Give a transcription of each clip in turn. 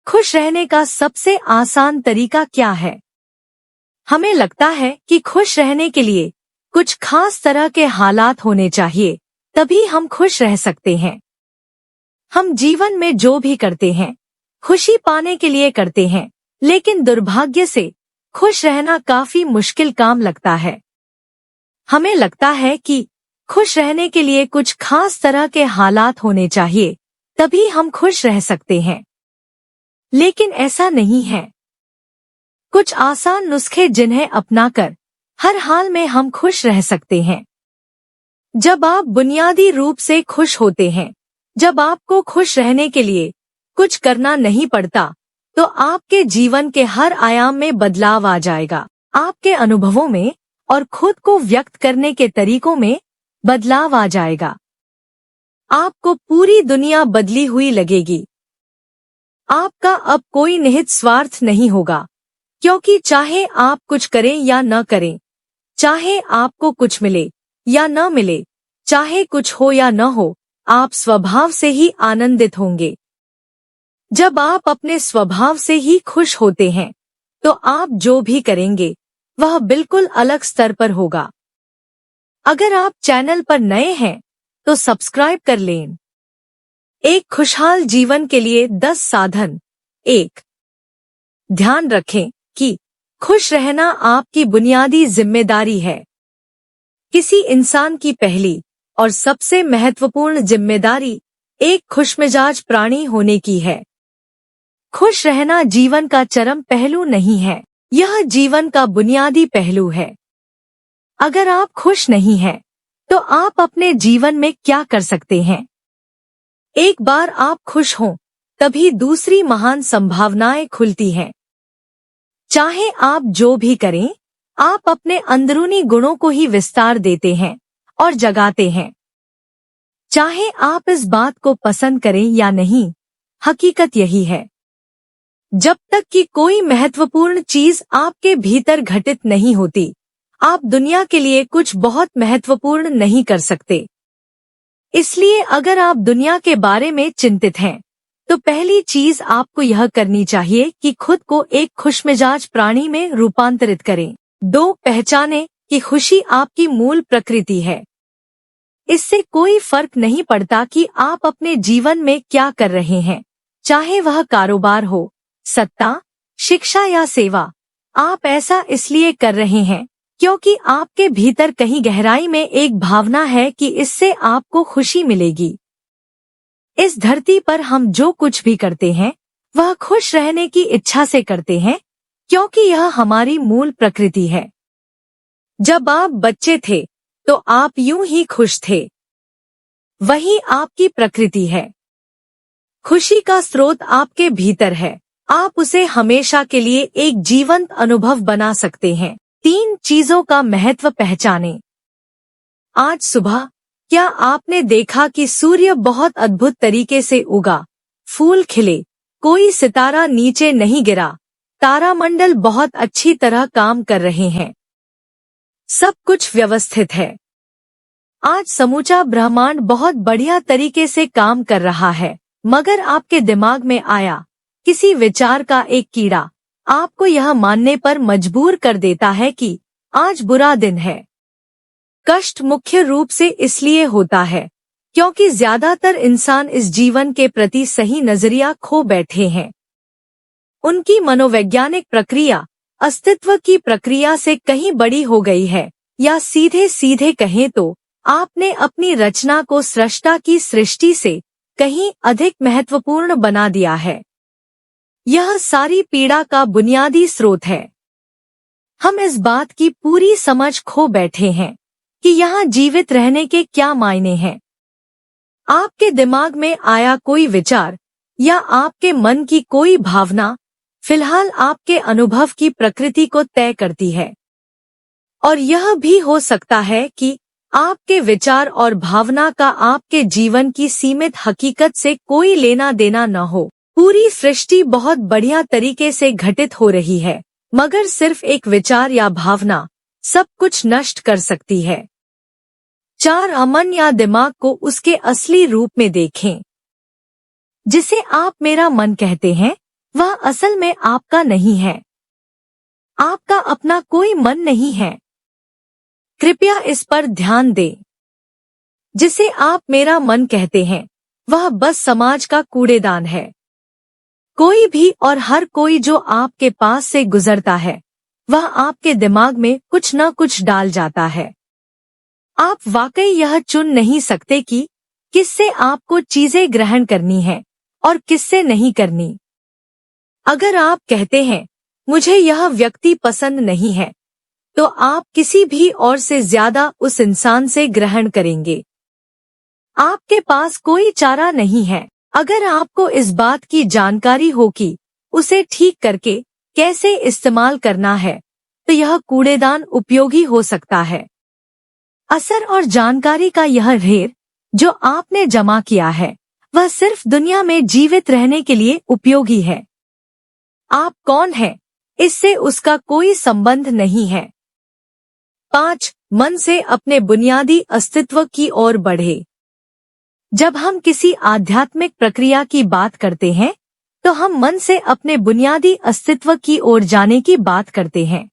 खुश रहने का सबसे आसान तरीका क्या है? हमें लगता है कि खुश रहने के लिए कुछ खास तरह के हालात होने चाहिए, तभी हम खुश रह सकते हैं। हम जीवन में जो भी करते हैं, खुशी पाने के लिए करते हैं, लेकिन दुर्भाग्य से खुश रहना काफी मुश्किल काम लगता है। हमें लगता है कि खुश रहने के लिए कुछ खास तरह के हालात होने चाहिए, तभी हम खुश रह सकते हैं। लेकिन ऐसा नहीं है। कुछ आसान नुस्खे जिन्हें अपनाकर हर हाल में हम खुश रह सकते हैं। जब आप बुनियादी रूप से खुश होते हैं, जब आपको खुश रहने के लिए कुछ करना नहीं पड़ता, तो आपके जीवन के हर आयाम में बदलाव आ जाएगा। आपके अनुभवों में और खुद को व्यक्त करने के तरीकों में बदलाव आ जाएगा। आपको पूरी दुनिया बदली हुई लगेगी। आपका अब कोई निहित स्वार्थ नहीं होगा, क्योंकि चाहे आप कुछ करें या न करें, चाहे आपको कुछ मिले या न मिले, चाहे कुछ हो या न हो, आप स्वभाव से ही आनंदित होंगे। जब आप अपने स्वभाव से ही खुश होते हैं, तो आप जो भी करेंगे वह बिल्कुल अलग स्तर पर होगा। अगर आप चैनल पर नए हैं तो सब्सक्राइब कर लें। एक खुशहाल जीवन के लिए 10 साधन। 1. ध्यान रखें कि खुश रहना आपकी बुनियादी जिम्मेदारी है। किसी इंसान की पहली और सबसे महत्वपूर्ण जिम्मेदारी एक खुशमिजाज प्राणी होने की है। खुश रहना जीवन का चरम पहलू नहीं है, यह जीवन का बुनियादी पहलू है। अगर आप खुश नहीं हैं, तो आप अपने जीवन में क्या कर सकते हैं? एक बार आप खुश हों, तभी दूसरी महान संभावनाएं खुलती हैं। चाहे आप जो भी करें, आप अपने अंदरूनी गुणों को ही विस्तार देते हैं और जगाते हैं। चाहे आप इस बात को पसंद करें या नहीं, हकीकत यही है। जब तक कि कोई महत्वपूर्ण चीज आपके भीतर घटित नहीं होती, आप दुनिया के लिए कुछ बहुत महत्वपूर्ण नहीं कर सकते। इसलिए अगर आप दुनिया के बारे में चिंतित हैं, तो पहली चीज आपको यह करनी चाहिए कि खुद को एक खुशमिजाज प्राणी में रूपांतरित करें। 2. पहचानें कि खुशी आपकी मूल प्रकृति है। इससे कोई फर्क नहीं पड़ता कि आप अपने जीवन में क्या कर रहे हैं, चाहे वह कारोबार हो, सत्ता, शिक्षा या सेवा। आप ऐसा इसलिए कर रहे हैं क्योंकि आपके भीतर कहीं गहराई में एक भावना है कि इससे आपको खुशी मिलेगी। इस धरती पर हम जो कुछ भी करते हैं, वह खुश रहने की इच्छा से करते हैं, क्योंकि यह हमारी मूल प्रकृति है। जब आप बच्चे थे, तो आप यूं ही खुश थे। वही आपकी प्रकृति है। खुशी का स्रोत आपके भीतर है। आप उसे हमेशा के लिए एक जीवंत अनुभव बना सकते हैं। 3 चीजों का महत्व पहचानें। आज सुबह क्या आपने देखा कि सूर्य बहुत अद्भुत तरीके से उगा, फूल खिले, कोई सितारा नीचे नहीं गिरा, तारामंडल बहुत अच्छी तरह काम कर रहे हैं, सब कुछ व्यवस्थित है। आज समूचा ब्रह्मांड बहुत बढ़िया तरीके से काम कर रहा है, मगर आपके दिमाग में आया किसी विचार का एक कीड़ा आपको यह मानने पर मजबूर कर देता है कि आज बुरा दिन है। कष्ट मुख्य रूप से इसलिए होता है क्योंकि ज्यादातर इंसान इस जीवन के प्रति सही नजरिया खो बैठे हैं। उनकी मनोवैज्ञानिक प्रक्रिया अस्तित्व की प्रक्रिया से कहीं बड़ी हो गई है, या सीधे सीधे कहें तो आपने अपनी रचना को सृष्टा की सृष्टि से कहीं अधिक महत्वपूर्ण बना दिया है। यह सारी पीड़ा का बुनियादी स्रोत है। हम इस बात की पूरी समझ खो बैठे हैं कि यहाँ जीवित रहने के क्या मायने हैं। आपके दिमाग में आया कोई विचार या आपके मन की कोई भावना फिलहाल आपके अनुभव की प्रकृति को तय करती है। और यह भी हो सकता है कि आपके विचार और भावना का आपके जीवन की सीमित हकीकत से कोई लेना देना न हो। पूरी सृष्टि बहुत बढ़िया तरीके से घटित हो रही है, मगर सिर्फ एक विचार या भावना सब कुछ नष्ट कर सकती है। 4. मन या दिमाग को उसके असली रूप में देखें। जिसे आप मेरा मन कहते हैं, वह असल में आपका नहीं है। आपका अपना कोई मन नहीं है। कृपया इस पर ध्यान दें। जिसे आप मेरा मन कहते हैं, वह बस समाज का कूड़ेदान है। कोई भी और हर कोई जो आपके पास से गुजरता है, वह आपके दिमाग में कुछ न कुछ डाल जाता है। आप वाकई यह चुन नहीं सकते कि किससे आपको चीजें ग्रहण करनी है और किससे नहीं करनी। अगर आप कहते हैं, मुझे यह व्यक्ति पसंद नहीं है, तो आप किसी भी और से ज्यादा उस इंसान से ग्रहण करेंगे। आपके पास कोई चारा नहीं है। अगर आपको इस बात की जानकारी हो कि उसे ठीक करके कैसे इस्तेमाल करना है, तो यह कूड़ेदान उपयोगी हो सकता है। असर और जानकारी का यह ढेर जो आपने जमा किया है, वह सिर्फ दुनिया में जीवित रहने के लिए उपयोगी है। आप कौन हैं, इससे उसका कोई संबंध नहीं है। 5. मन से अपने बुनियादी अस्तित्व की ओर बढ़े। जब हम किसी आध्यात्मिक प्रक्रिया की बात करते हैं, तो हम मन से अपने बुनियादी अस्तित्व की ओर जाने की बात करते हैं।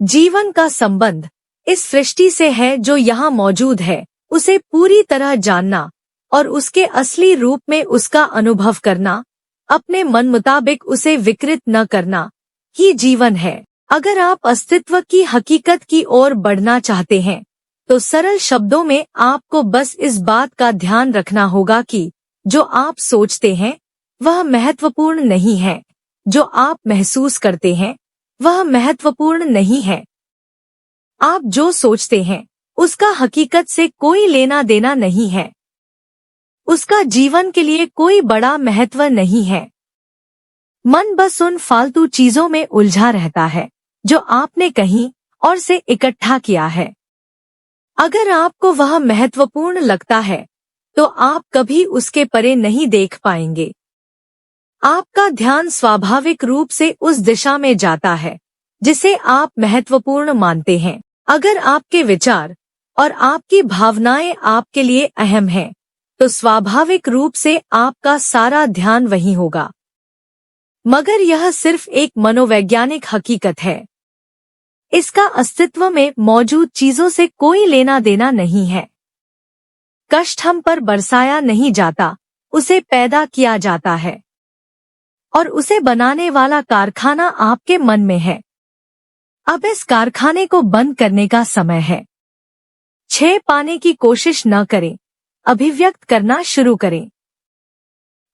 जीवन का संबंध इस सृष्टि से है जो यहाँ मौजूद है, उसे पूरी तरह जानना और उसके असली रूप में उसका अनुभव करना, अपने मन मुताबिक उसे विकृत न करना ही जीवन है। अगर आप अस्तित्व की हकीकत की ओर बढ़ना चाहते हैं, तो सरल शब्दों में आपको बस इस बात का ध्यान रखना होगा कि जो आप सोचते हैं वह महत्वपूर्ण नहीं है, जो आप महसूस करते हैं वह महत्वपूर्ण नहीं है। आप जो सोचते हैं उसका हकीकत से कोई लेना देना नहीं है। उसका जीवन के लिए कोई बड़ा महत्व नहीं है। मन बस उन फालतू चीजों में उलझा रहता है जो आपने कहीं और से इकट्ठा किया है। अगर आपको वह महत्वपूर्ण लगता है, तो आप कभी उसके परे नहीं देख पाएंगे। आपका ध्यान स्वाभाविक रूप से उस दिशा में जाता है जिसे आप महत्वपूर्ण मानते हैं। अगर आपके विचार और आपकी भावनाएं आपके लिए अहम हैं, तो स्वाभाविक रूप से आपका सारा ध्यान वहीं होगा। मगर यह सिर्फ एक मनोवैज्ञानिक हकीकत है। इसका अस्तित्व में मौजूद चीजों से कोई लेना देना नहीं है। कष्ट हम पर बरसाया नहीं जाता, उसे पैदा किया जाता है। और उसे बनाने वाला कारखाना आपके मन में है। अब इस कारखाने को बंद करने का समय है। 6 पाने की कोशिश न करें, अभिव्यक्त करना शुरू करें।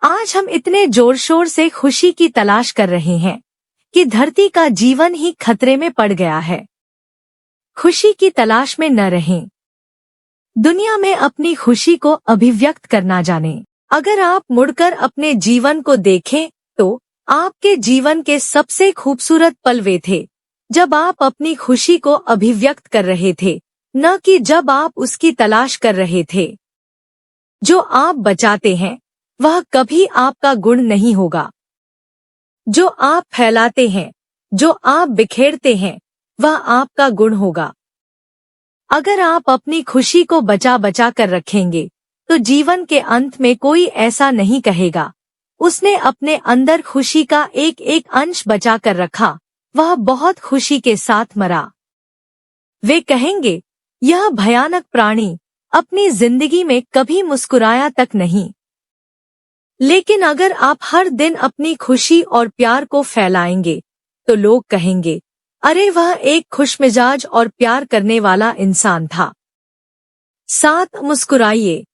आज हम इतने जोर शोर से खुशी की तलाश कर रहे हैं कि धरती का जीवन ही खतरे में पड़ गया है। खुशी की तलाश में न रहें। दुनिया में अपनी खुशी को अभिव्यक्त करना जानें। अगर आप मुड़कर अपने जीवन को देखें, तो आपके जीवन के सबसे खूबसूरत पल वे थे जब आप अपनी खुशी को अभिव्यक्त कर रहे थे, न कि जब आप उसकी तलाश कर रहे थे। जो आप बचाते हैं वह कभी आपका गुण नहीं होगा। जो आप फैलाते हैं, जो आप बिखेरते हैं, वह आपका गुण होगा। अगर आप अपनी खुशी को बचा बचा कर रखेंगे, तो जीवन के अंत में कोई ऐसा नहीं कहेगा, उसने अपने अंदर खुशी का एक एक अंश बचा कर रखा, वह बहुत खुशी के साथ मरा। वे कहेंगे, यह भयानक प्राणी अपनी जिंदगी में कभी मुस्कुराया तक नहीं। लेकिन अगर आप हर दिन अपनी खुशी और प्यार को फैलाएंगे, तो लोग कहेंगे, अरे वह एक खुशमिजाज और प्यार करने वाला इंसान था। 7 मुस्कुराइए।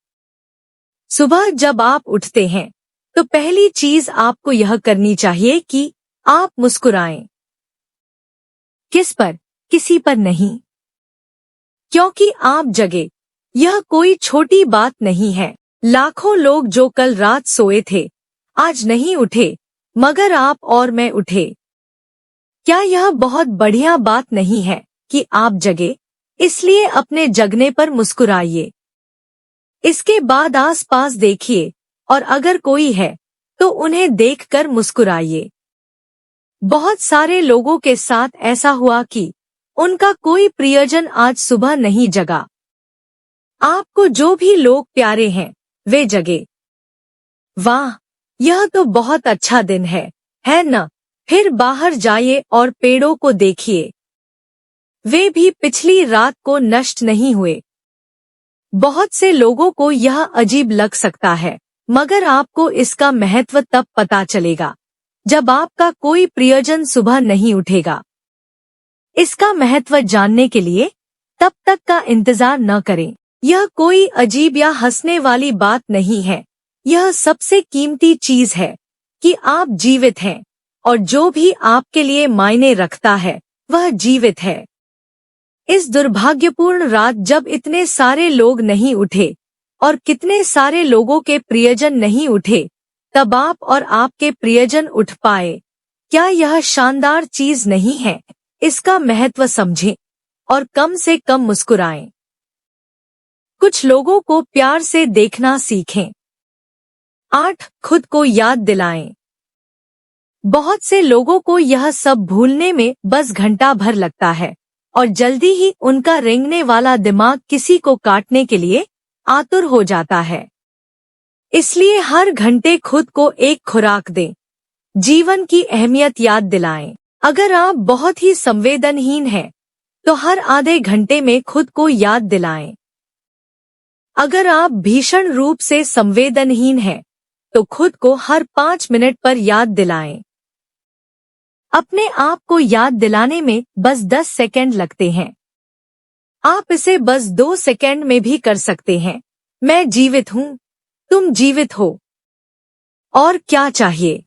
सुबह जब आप उठते हैं, तो पहली चीज आपको यह करनी चाहिए कि आप मुस्कुराएं। किस पर? किसी पर नहीं। क्योंकि आप जगे, यह कोई छोटी बात नहीं है। लाखों लोग जो कल रात सोए थे, आज नहीं उठे, मगर आप और मैं उठे। क्या यह बहुत बढ़िया बात नहीं है कि आप जगे? इसलिए अपने जगने पर मुस्कुराइए। इसके बाद आसपास देखिए, और अगर कोई है, तो उन्हें देखकर मुस्कुराइए। बहुत सारे लोगों के साथ ऐसा हुआ कि उनका कोई प्रियजन आज सुबह नहीं जगा। आपको जो भी लोग प्यारे हैं, वे जगे। वाह, यह तो बहुत अच्छा दिन है, है न? फिर बाहर जाइए और पेड़ों को देखिए, वे भी पिछली रात को नष्ट नहीं हुए। बहुत से लोगों को यह अजीब लग सकता है, मगर आपको इसका महत्व तब पता चलेगा जब आपका कोई प्रियजन सुबह नहीं उठेगा। इसका महत्व जानने के लिए तब तक का इंतजार न करें। यह कोई अजीब या हंसने वाली बात नहीं है। यह सबसे कीमती चीज है कि आप जीवित हैं और जो भी आपके लिए मायने रखता है वह जीवित है। इस दुर्भाग्यपूर्ण रात जब इतने सारे लोग नहीं उठे और कितने सारे लोगों के प्रियजन नहीं उठे, तब आप और आपके प्रियजन उठ पाए। क्या यह शानदार चीज नहीं है? इसका महत्व समझें और कम से कम मुस्कुराएं। कुछ लोगों को प्यार से देखना सीखें। 8. खुद को याद दिलाएं। बहुत से लोगों को यह सब भूलने में बस घंटा भर लगता है और जल्दी ही उनका रेंगने वाला दिमाग किसी को काटने के लिए आतुर हो जाता है। इसलिए हर घंटे खुद को एक खुराक दें। जीवन की अहमियत याद दिलाएं। अगर आप बहुत ही संवेदनहीन हैं, तो हर आधे घंटे में खुद को याद दिलाएं। अगर आप भीषण रूप से संवेदनहीन हैं, तो खुद को हर 5 मिनट पर याद दिलाएं। अपने आप को याद दिलाने में बस 10 सेकंड लगते हैं। आप इसे बस 2 सेकंड में भी कर सकते हैं। मैं जीवित हूँ, तुम जीवित हो। और क्या चाहिए?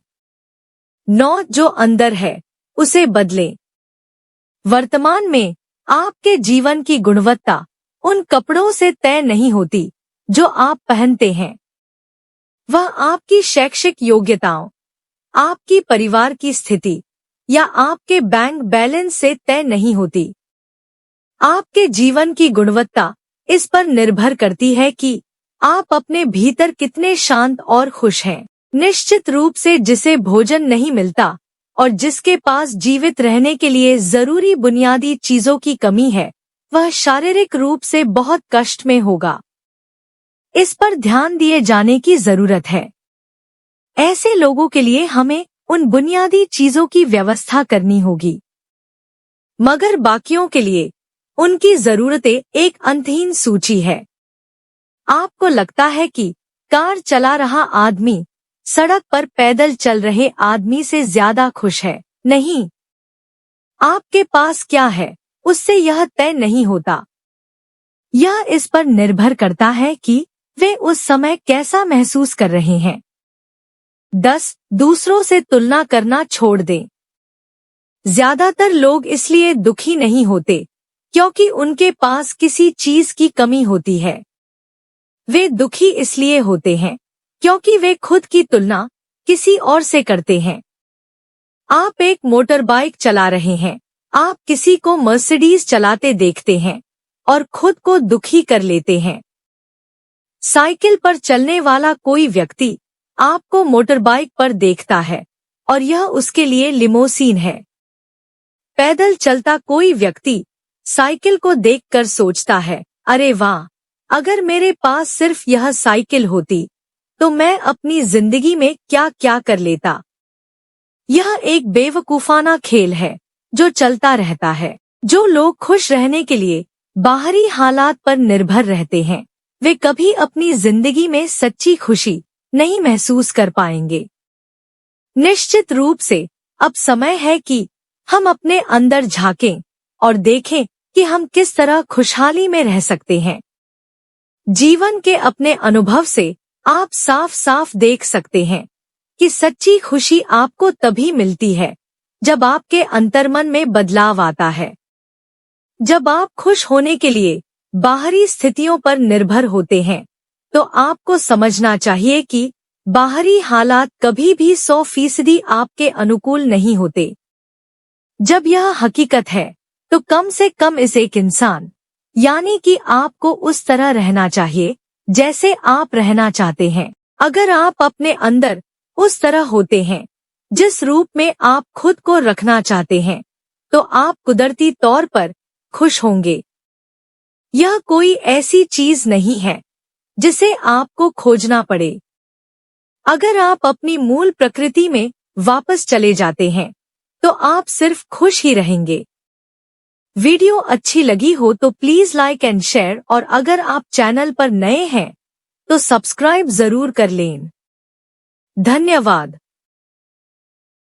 9. जो अंदर है उसे बदलें। वर्तमान में आपके जीवन की गुणवत्ता उन कपड़ों से तय नहीं होती जो आप पहनते हैं। वह आपकी शैक्षिक योग्यताओं, आपकी परिवार की स्थिति या आपके बैंक बैलेंस से तय नहीं होती। आपके जीवन की गुणवत्ता इस पर निर्भर करती है कि आप अपने भीतर कितने शांत और खुश हैं। निश्चित रूप से जिसे भोजन नहीं मिलता और जिसके पास जीवित रहने के लिए जरूरी बुनियादी चीजों की कमी है, वह शारीरिक रूप से बहुत कष्ट में होगा। इस पर ध्यान दिए जाने की जरूरत है। ऐसे लोगों के लिए हमें उन बुनियादी चीजों की व्यवस्था करनी होगी, मगर बाकियों के लिए उनकी जरूरतें एक अंतहीन सूची है। आपको लगता है कि कार चला रहा आदमी सड़क पर पैदल चल रहे आदमी से ज्यादा खुश है। नहीं, आपके पास क्या है उससे यह तय नहीं होता। यह इस पर निर्भर करता है कि वे उस समय कैसा महसूस कर रहे हैं। 10. दूसरों से तुलना करना छोड़ दें। ज्यादातर लोग इसलिए दुखी नहीं होते क्योंकि उनके पास किसी चीज की कमी होती है। वे दुखी इसलिए होते हैं क्योंकि वे खुद की तुलना किसी और से करते हैं। आप एक मोटर बाइक चला रहे हैं, आप किसी को मर्सिडीज चलाते देखते हैं और खुद को दुखी कर लेते हैं। साइकिल पर चलने वाला कोई व्यक्ति आपको मोटर बाइक पर देखता है और यह उसके लिए लिमोसीन है। पैदल चलता कोई व्यक्ति साइकिल को देखकर सोचता है, अरे वाह, अगर मेरे पास सिर्फ यह साइकिल होती तो मैं अपनी जिंदगी में क्या क्या कर लेता। यह एक बेवकूफाना खेल है जो चलता रहता है। जो लोग खुश रहने के लिए बाहरी हालात पर निर्भर रहते हैं, वे कभी अपनी जिंदगी में सच्ची खुशी नहीं महसूस कर पाएंगे। निश्चित रूप से अब समय है कि हम अपने अंदर झांकें और देखें कि हम किस तरह खुशहाली में रह सकते हैं। जीवन के अपने अनुभव से आप साफ साफ देख सकते हैं कि सच्ची खुशी आपको तभी मिलती है जब आपके अंतर्मन में बदलाव आता है। जब आप खुश होने के लिए बाहरी स्थितियों पर निर्भर होते हैं, तो आपको समझना चाहिए कि बाहरी हालात कभी भी 100% आपके अनुकूल नहीं होते। जब यह हकीकत है, तो कम से कम इस एक इंसान, यानी कि आपको उस तरह रहना चाहिए जैसे आप रहना चाहते हैं। अगर आप अपने अंदर उस तरह होते हैं जिस रूप में आप खुद को रखना चाहते हैं, तो आप कुदरती तौर पर खुश होंगे। यह कोई ऐसी चीज नहीं है जिसे आपको खोजना पड़े। अगर आप अपनी मूल प्रकृति में वापस चले जाते हैं, तो आप सिर्फ खुश ही रहेंगे। वीडियो अच्छी लगी हो तो प्लीज लाइक एंड शेयर, और अगर आप चैनल पर नए हैं तो सब्सक्राइब जरूर कर लें। धन्यवाद।